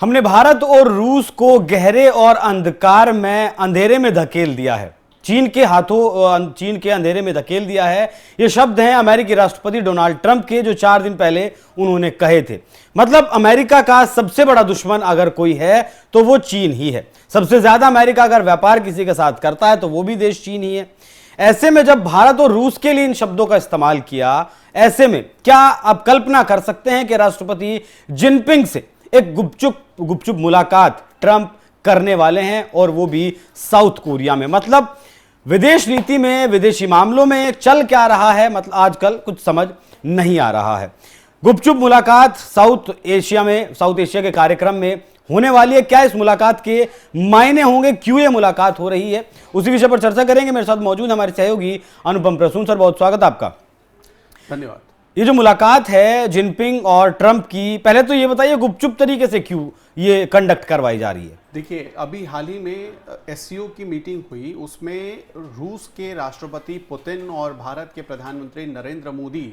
हमने भारत और रूस को गहरे और अंधेरे में धकेल दिया है। चीन के अंधेरे में धकेल दिया है। ये शब्द हैं अमेरिकी राष्ट्रपति डोनाल्ड ट्रंप के, जो 4 दिन पहले उन्होंने कहे थे। मतलब अमेरिका का सबसे बड़ा दुश्मन अगर कोई है तो वो चीन ही है। सबसे ज्यादा अमेरिका अगर व्यापार किसी के साथ करता है तो वो भी देश चीन ही है। ऐसे में जब भारत और रूस के लिए इन शब्दों का इस्तेमाल किया, ऐसे में क्या आप कल्पना कर सकते हैं कि राष्ट्रपति जिनपिंग से एक गुपचुप मुलाकात ट्रंप करने वाले हैं, और वो भी साउथ कोरिया में। मतलब विदेश नीति में, विदेशी मामलों में चल क्या रहा है, मतलब आजकल कुछ समझ नहीं आ रहा है। गुपचुप मुलाकात साउथ एशिया के कार्यक्रम में होने वाली है। क्या इस मुलाकात के मायने होंगे, क्यों ये मुलाकात हो रही है, उसी विषय पर चर्चा करेंगे। मेरे साथ मौजूद हमारे सहयोगी अनुपम प्रसून सर, बहुत स्वागत आपका। धन्यवाद। ये जो मुलाकात है जिनपिंग और ट्रंप की, पहले तो ये बताइए गुपचुप तरीके से क्यों ये कंडक्ट करवाई जा रही है? देखिए, अभी हाल ही में एससीओ की मीटिंग हुई, उसमें रूस के राष्ट्रपति पुतिन और भारत के प्रधानमंत्री नरेंद्र मोदी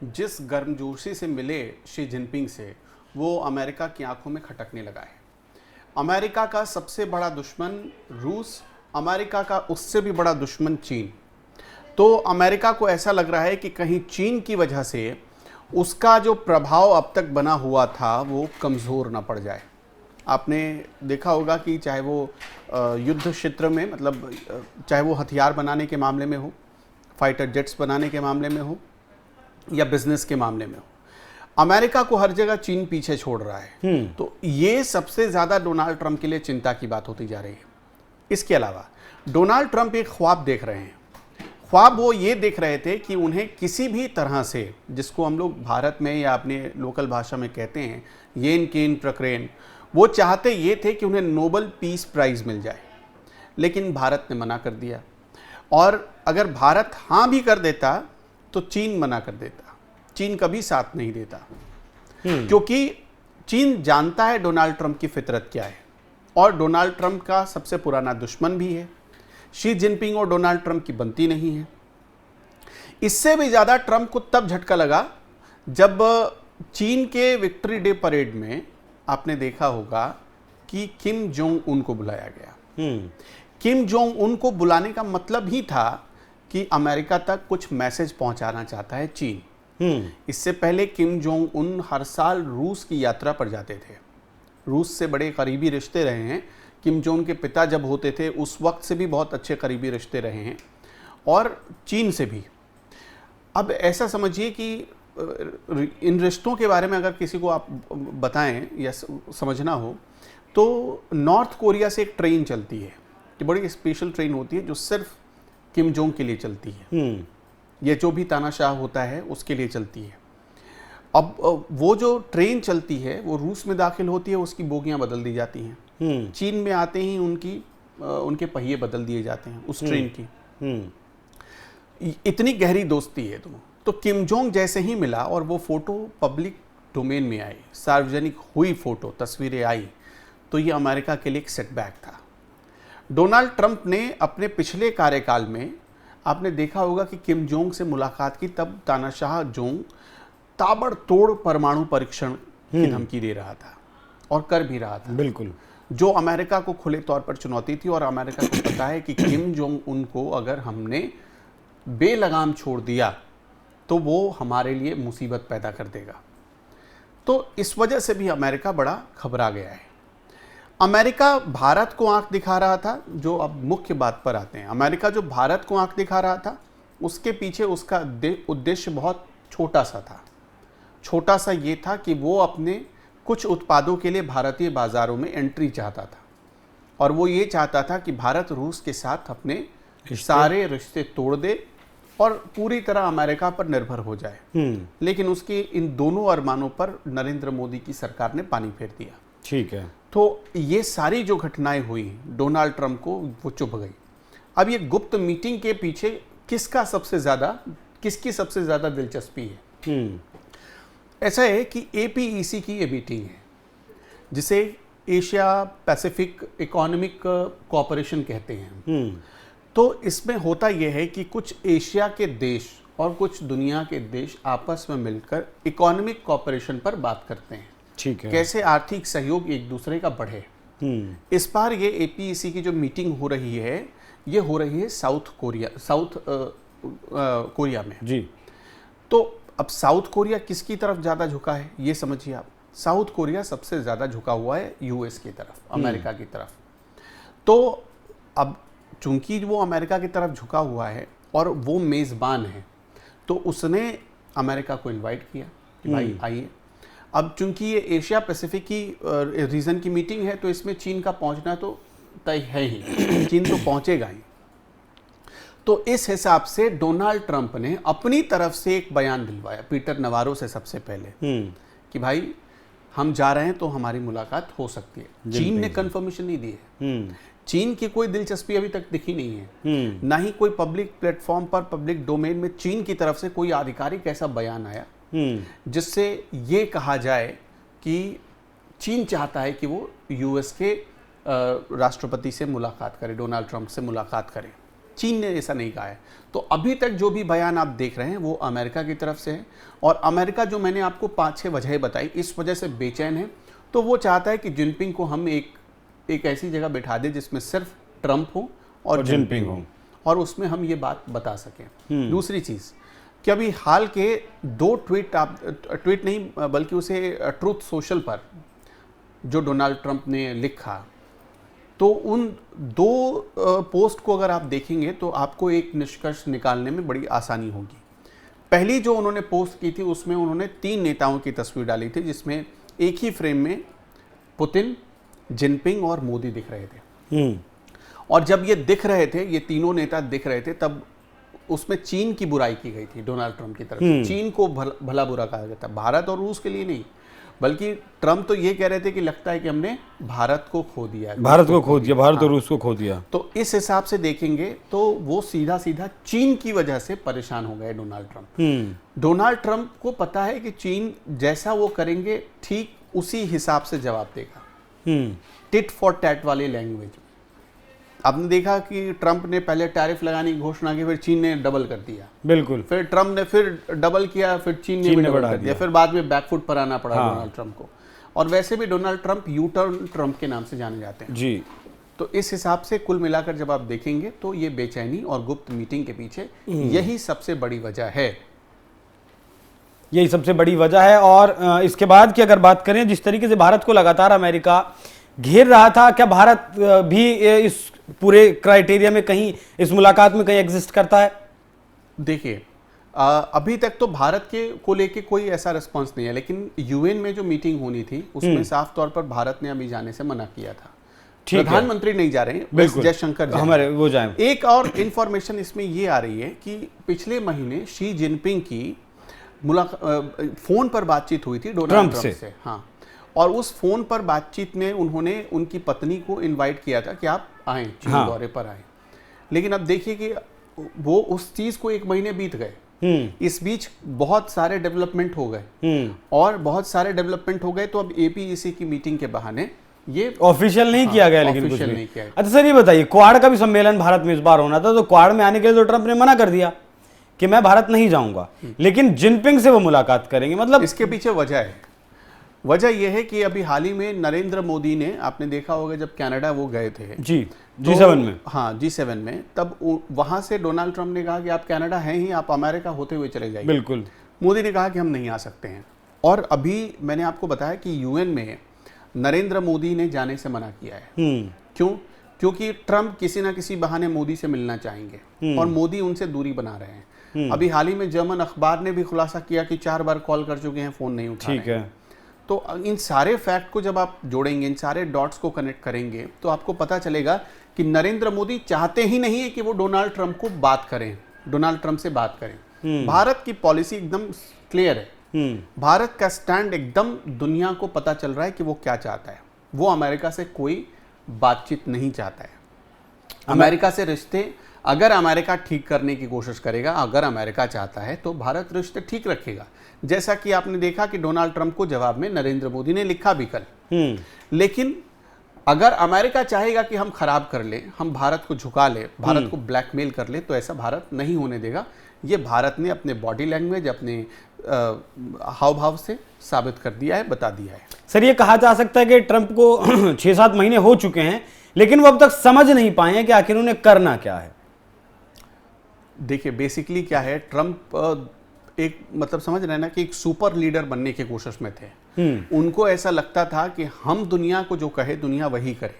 जिस गर्मजोशी से मिले शी जिनपिंग से, वो अमेरिका की आंखों में खटकने लगा है। अमेरिका का सबसे बड़ा दुश्मन रूस, अमेरिका का उससे भी बड़ा दुश्मन चीन। तो अमेरिका को ऐसा लग रहा है कि कहीं चीन की वजह से उसका जो प्रभाव अब तक बना हुआ था वो कमज़ोर ना पड़ जाए। आपने देखा होगा कि चाहे वो युद्ध क्षेत्र में, मतलब चाहे वो हथियार बनाने के मामले में हो, फाइटर जेट्स बनाने के मामले में हो, या बिजनेस के मामले में हो, अमेरिका को हर जगह चीन पीछे छोड़ रहा है। तो ये सबसे ज़्यादा डोनाल्ड ट्रंप के लिए चिंता की बात होती जा रही है। इसके अलावा डोनाल्ड ट्रंप एक ख्वाब देख रहे हैं। ख्वाब वो ये देख रहे थे कि उन्हें किसी भी तरह से, जिसको हम लोग भारत में या अपने लोकल भाषा में कहते हैं येन केन प्रक्रेन, वो चाहते ये थे कि उन्हें नोबेल पीस प्राइज़ मिल जाए। लेकिन भारत ने मना कर दिया, और अगर भारत हाँ भी कर देता तो चीन मना कर देता। चीन कभी साथ नहीं देता, क्योंकि चीन जानता है डोनाल्ड ट्रंप की फितरत क्या है, और डोनाल्ड ट्रंप का सबसे पुराना दुश्मन भी है। शी जिनपिंग और डोनाल्ड ट्रंप की बनती नहीं है। इससे भी ज़्यादा ट्रंप को तब झटका लगा जब चीन के विक्ट्री डे परेड में आपने देखा होगा कि किम जोंग उन को बुलाया गया। किम जोंग उन को बुलाने का मतलब ही था कि अमेरिका तक कुछ मैसेज पहुंचाना चाहता है चीन। इससे पहले किम जोंग उन हर साल रूस की यात्रा पर जाते थे। रूस से बड़े करीबी रिश्ते रहे हैं। किम जोंग के पिता जब होते थे उस वक्त से भी बहुत अच्छे करीबी रिश्ते रहे हैं, और चीन से भी। अब ऐसा समझिए कि इन रिश्तों के बारे में अगर किसी को आप बताएं या समझना हो, तो नॉर्थ कोरिया से एक ट्रेन चलती है, ये बड़ी स्पेशल ट्रेन होती है जो सिर्फ किम जोंग के लिए चलती है। ये जो भी तानाशाह होता है उसके लिए चलती है। अब वो जो ट्रेन चलती है वो रूस में दाखिल होती है, उसकी बोगियां बदल दी जाती हैं। चीन में आते ही उनके पहिए बदल दिए जाते हैं उस ट्रेन की। इतनी गहरी दोस्ती है दोनों। तो किम जोंग जैसे ही मिला और वो फोटो पब्लिक डोमेन में आई, सार्वजनिक हुई फोटो, तस्वीरें आई, तो ये अमेरिका के लिए एक सेटबैक था। डोनाल्ड ट्रंप ने अपने पिछले कार्यकाल में, आपने देखा होगा कि किम जोंग से मुलाकात की, तब तानाशाह जोंग ताबड़तोड़ परमाणु परीक्षण की धमकी दे रहा था, और कर भी रहा था। बिल्कुल, जो अमेरिका को खुले तौर पर चुनौती थी। और अमेरिका को पता है कि किम जोंग उन को अगर हमने बेलगाम छोड़ दिया तो वो हमारे लिए मुसीबत पैदा कर देगा। तो इस वजह से भी अमेरिका बड़ा घबरा गया है। अमेरिका भारत को आंख दिखा रहा था। जो अब मुख्य बात पर आते हैं, अमेरिका जो भारत को आंख दिखा रहा था, उसके पीछे उसका उद्देश्य बहुत छोटा सा था। छोटा सा ये था कि वो अपने कुछ उत्पादों के लिए भारतीय बाजारों में एंट्री चाहता था, और वो ये चाहता था कि भारत रूस के साथ अपने सारे रिश्ते तोड़ दे और पूरी तरह अमेरिका पर निर्भर हो जाए। लेकिन उसके इन दोनों अरमानों पर नरेंद्र मोदी की सरकार ने पानी फेर दिया। ठीक है। तो ये सारी जो घटनाएं हुई, डोनाल्ड ट्रंप को वो चुभ गई। अब ये गुप्त मीटिंग के पीछे किसकी सबसे ज्यादा दिलचस्पी है? ऐसा है कि APEC की ये मीटिंग है, जिसे एशिया पैसिफिक इकोनॉमिक कोऑपरेशन कहते हैं। तो इसमें होता यह है कि कुछ एशिया के देश और कुछ दुनिया के देश आपस में मिलकर इकोनॉमिक कोऑपरेशन पर बात करते हैं। ठीक है। कैसे आर्थिक सहयोग एक दूसरे का बढ़े। इस बार ये APEC की जो मीटिंग हो रही है, ये हो रही है साउथ कोरिया में जी। तो अब साउथ कोरिया किसकी तरफ ज़्यादा झुका है ये समझिए आप। साउथ कोरिया सबसे ज़्यादा झुका हुआ है US की तरफ, अमेरिका की तरफ। तो अब चूंकि वो अमेरिका की तरफ झुका हुआ है और वो मेज़बान है, तो उसने अमेरिका को इनवाइट किया कि भाई आइए। अब चूंकि ये एशिया पैसिफिक की रीजन की मीटिंग है, तो इसमें चीन का पहुंचना तो तय है ही, चीन तो पहुंचेगा ही। तो इस हिसाब से डोनाल्ड ट्रंप ने अपनी तरफ से एक बयान दिलवाया पीटर नवारो से सबसे पहले कि भाई हम जा रहे हैं तो हमारी मुलाकात हो सकती है। चीन ने कंफर्मेशन नहीं दी है। चीन की कोई दिलचस्पी अभी तक दिखी नहीं है, ना ही कोई पब्लिक प्लेटफॉर्म पर, पब्लिक डोमेन में चीन की तरफ से कोई आधिकारिक ऐसा बयान आया जिससे ये कहा जाए कि चीन चाहता है कि वो US के राष्ट्रपति से मुलाकात करे, डोनाल्ड ट्रंप से मुलाकात करे। चीन ने ऐसा नहीं कहा है। तो अभी तक जो भी बयान आप देख रहे हैं वो अमेरिका की तरफ से है, और अमेरिका जो मैंने आपको 5-6 वजहें बताई, इस वजह से बेचैन है। तो वो चाहता है कि जिनपिंग को हम एक ऐसी जगह बैठा दे जिसमें सिर्फ ट्रंप हो और जिनपिंग हो, और उसमें हम ये बात बता सकें। दूसरी चीज़ कि अभी हाल के 2 ट्वीट नहीं बल्कि उसे ट्रूथ सोशल पर जो डोनाल्ड ट्रंप ने लिखा, तो उन 2 पोस्ट को अगर आप देखेंगे तो आपको एक निष्कर्ष निकालने में बड़ी आसानी होगी। पहली जो उन्होंने पोस्ट की थी उसमें उन्होंने 3 नेताओं की तस्वीर डाली थी, जिसमें एक ही फ्रेम में पुतिन, जिनपिंग और मोदी दिख रहे थे। और जब ये दिख रहे थे, ये तीनों नेता दिख रहे थे, तब उसमें चीन की बुराई की गई थी डोनाल्ड ट्रंप की तरफ से। चीन को भला बुरा कहा गया था, भारत और रूस के लिए नहीं। बल्कि ट्रंप तो ये कह रहे थे कि लगता है कि हमने भारत को खो दिया, भारत और रूस को खो दिया। तो इस हिसाब से देखेंगे तो वो सीधा सीधा चीन की वजह से परेशान हो गए डोनाल्ड ट्रंप। डोनाल्ड ट्रंप को पता है कि चीन जैसा वो करेंगे ठीक उसी हिसाब से जवाब देगा, टिट फॉर टैट वाली लैंग्वेज में। आपने देखा कि ट्रंप ने पहले टैरिफ लगाने की घोषणा की, फिर चीन ने डबल कर दिया। बिल्कुल। फिर ट्रंप ने फिर डबल किया, फिर चीन ने भी डबल कर दिया। फिर बाद में बैकफुट पर आना पड़ा डोनाल्ड ट्रंप को। और वैसे भी डोनाल्ड ट्रंप यू-टर्न ट्रंप के नाम से जाने जाते हैं जी। तो इस हिसाब से कुल मिलाकर जब आप देखेंगे तो ये बेचैनी और गुप्त मीटिंग के पीछे यही सबसे बड़ी वजह है। यही सबसे बड़ी वजह है। और इसके बाद की अगर बात करें, जिस तरीके से भारत को लगातार अमेरिका घेर रहा था, क्या भारत भी इस पूरे क्राइटेरिया में कहीं, इस मुलाकात में कहीं एग्जिस्ट करता है? देखिए, अभी तक तो भारत को लेके कोई ऐसा रिस्पांस नहीं है, लेकिन UN में जो मीटिंग होनी थी उसमें साफ तौर पर भारत ने अभी जाने से मना किया था। प्रधानमंत्री नहीं जा रहे हैं, बिल्कुल जयशंकर हमारे वो जाएं। एक और इंफॉर्मेशन इसमें ये आ रही है कि पिछले महीने शी जिनपिंग की फोन पर बातचीत हुई थी डोनाल्ड ट्रंप से। हाँ, और उस फोन पर बातचीत में उन्होंने उनकी पत्नी को इनवाइट किया था कि आप आएं, चीन दौरे पर आएं। लेकिन अब देखिए कि वो उस चीज को 1 महीने बीत गए। इस बीच बहुत सारे डेवलपमेंट हो गए, और बहुत सारे डेवलपमेंट हो गए तो अब APEC की मीटिंग के बहाने ये ऑफिशियल नहीं किया गया, लेकिन कुछ नहीं किया। अच्छा सर, ये बताइए, क्वाड का भी सम्मेलन भारत में इस बार होना था, तो क्वाड में आने के लिए तो ट्रंप ने मना कर दिया कि मैं भारत नहीं जाऊंगा, लेकिन जिनपिंग से वो मुलाकात करेंगे। मतलब इसके पीछे वजह है। वजह यह है कि अभी हाल ही में नरेंद्र मोदी ने, आपने देखा होगा जब कनाडा वो गए थे जी G7 में, हाँ G7 में, तब वहां से डोनाल्ड ट्रंप ने कहा कि आप कनाडा हैं ही, आप अमेरिका होते हुए चले जाइए। बिल्कुल। मोदी ने कहा कि हम नहीं आ सकते हैं। और अभी मैंने आपको बताया कि UN में नरेंद्र मोदी ने जाने से मना किया है। क्यों? क्योंकि ट्रंप किसी ना किसी बहाने मोदी से मिलना चाहेंगे और मोदी उनसे दूरी बना रहे हैं। अभी हाल ही में जर्मन अखबार ने भी खुलासा किया कि 4 बार कॉल कर चुके हैं, फोन नहीं उठा रहे हैं। तो इन सारे फैक्ट को जब आप जोड़ेंगे, इन सारे डॉट्स को कनेक्ट करेंगे, तो आपको पता चलेगा कि नरेंद्र मोदी चाहते ही नहीं है कि वो डोनाल्ड ट्रंप को बात करें, डोनाल्ड ट्रंप से बात करें। भारत की पॉलिसी एकदम क्लियर है। भारत का स्टैंड एकदम दुनिया को पता चल रहा है कि वो क्या चाहता है। वो अमेरिका से कोई बातचीत नहीं चाहता है। अमेरिका से रिश्ते अगर अमेरिका ठीक करने की कोशिश करेगा, अगर अमेरिका चाहता है तो भारत रिश्ते ठीक रखेगा। जैसा कि आपने देखा कि डोनाल्ड ट्रंप को जवाब में नरेंद्र मोदी ने लिखा भी कल। लेकिन अगर अमेरिका चाहेगा कि हम खराब कर ले, हम भारत को झुका ले, भारत को ब्लैकमेल कर ले, तो ऐसा भारत नहीं होने देगा। ये भारत ने अपने बॉडी लैंग्वेज, अपने हाव भाव से साबित कर दिया है, बता दिया है। सर, ये कहा जा सकता है कि ट्रंप को 6-7 महीने हो चुके हैं, लेकिन वो अब तक समझ नहीं पाए हैं कि आखिर उन्हें करना क्या है। देखिए, बेसिकली क्या है, ट्रंप एक मतलब समझ रहे हैं ना कि एक सुपर लीडर बनने की कोशिश में थे। उनको ऐसा लगता था कि हम दुनिया को जो कहे दुनिया वही करे,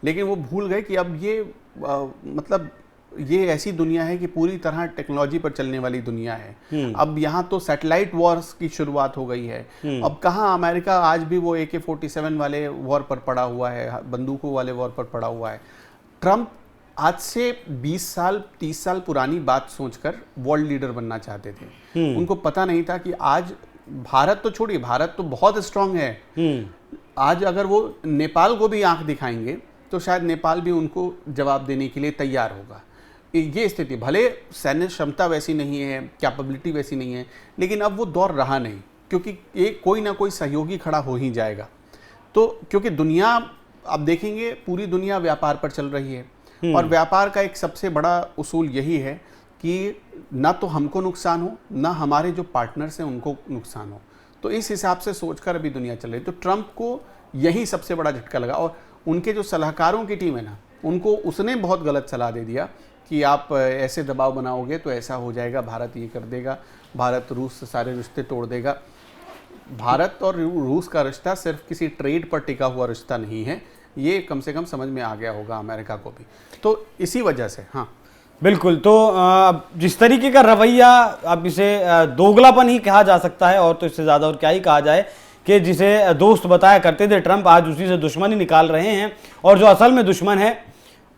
लेकिन वो भूल गए कि अब ये मतलब ये ऐसी दुनिया है कि पूरी तरह टेक्नोलॉजी पर चलने वाली दुनिया है। अब यहाँ तो सैटेलाइट वॉर्स की शुरुआत हो गई है। अब कहाँ अमेरिका आज भी वो AK-47 वाले वॉर पर पड़ा हुआ है, बंदूकों वाले वॉर पर पड़ा हुआ है। ट्रंप आज से 20 साल 30 साल पुरानी बात सोचकर वर्ल्ड लीडर बनना चाहते थे। उनको पता नहीं था कि आज भारत तो छोड़िए, भारत तो बहुत स्ट्रांग है। आज अगर वो नेपाल को भी आंख दिखाएंगे तो शायद नेपाल भी उनको जवाब देने के लिए तैयार होगा। ये स्थिति, भले सैन्य क्षमता वैसी नहीं है, कैपेबिलिटी वैसी नहीं है, लेकिन अब वो दौर रहा नहीं, क्योंकि एक कोई ना कोई सहयोगी खड़ा हो ही जाएगा। तो क्योंकि दुनिया, अब देखेंगे, पूरी दुनिया व्यापार पर चल रही है, और व्यापार का एक सबसे बड़ा उसूल यही है कि ना तो हमको नुकसान हो, ना हमारे जो पार्टनर्स हैं उनको नुकसान हो। तो इस हिसाब से सोचकर अभी दुनिया चल रही है। तो ट्रंप को यही सबसे बड़ा झटका लगा, और उनके जो सलाहकारों की टीम है ना, उनको उसने बहुत गलत सलाह दे दिया कि आप ऐसे दबाव बनाओगे तो ऐसा हो जाएगा, भारत ये कर देगा, भारत रूस से सारे रिश्ते तोड़ देगा। भारत और रूस का रिश्ता सिर्फ किसी ट्रेड पर टिका हुआ रिश्ता नहीं है, ये कम से कम समझ में आ गया होगा अमेरिका को भी। तो इसी वजह से, हाँ बिल्कुल। तो जिस तरीके का रवैया, अब इसे दोगलापन ही कहा जा सकता है, और तो इससे ज़्यादा और क्या ही कहा जाए, कि जिसे दोस्त बताया करते थे ट्रंप, आज उसी से दुश्मनी निकाल रहे हैं, और जो असल में दुश्मन है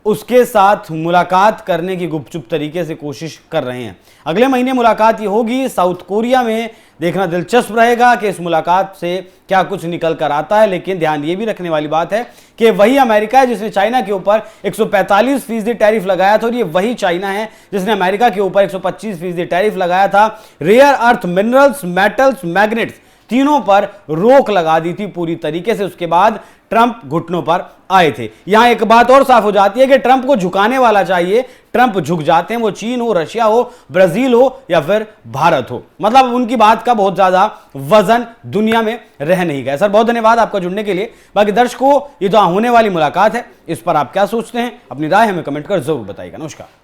उसके साथ मुलाकात करने की गुपचुप तरीके से कोशिश कर रहे हैं। अगले महीने मुलाकात ये होगी साउथ कोरिया में। देखना दिलचस्प रहेगा कि इस मुलाकात से क्या कुछ निकल कर आता है। लेकिन ध्यान ये भी रखने वाली बात है कि वही अमेरिका है जिसने चाइना के ऊपर 145% टैरिफ लगाया था, और ये वही चाइना है जिसने अमेरिका के ऊपर 125% टैरिफ लगाया था। Rare earth minerals, metals, magnets, तीनों पर रोक लगा दी थी पूरी तरीके से। उसके बाद ट्रंप घुटनों पर आए थे। यहां एक बात और साफ हो जाती है कि ट्रंप को झुकाने वाला चाहिए, ट्रंप झुक जाते हैं, वो चीन हो, रशिया हो, ब्राजील हो या फिर भारत हो। मतलब उनकी बात का बहुत ज्यादा वजन दुनिया में रह नहीं गया। सर, बहुत धन्यवाद आपका जुड़ने के लिए। बाकी दर्शकों, ये तो होने वाली मुलाकात है, इस पर आप क्या सोचते हैं? अपनी राय हमें कमेंट कर जरूर बताइएगा। नमस्कार।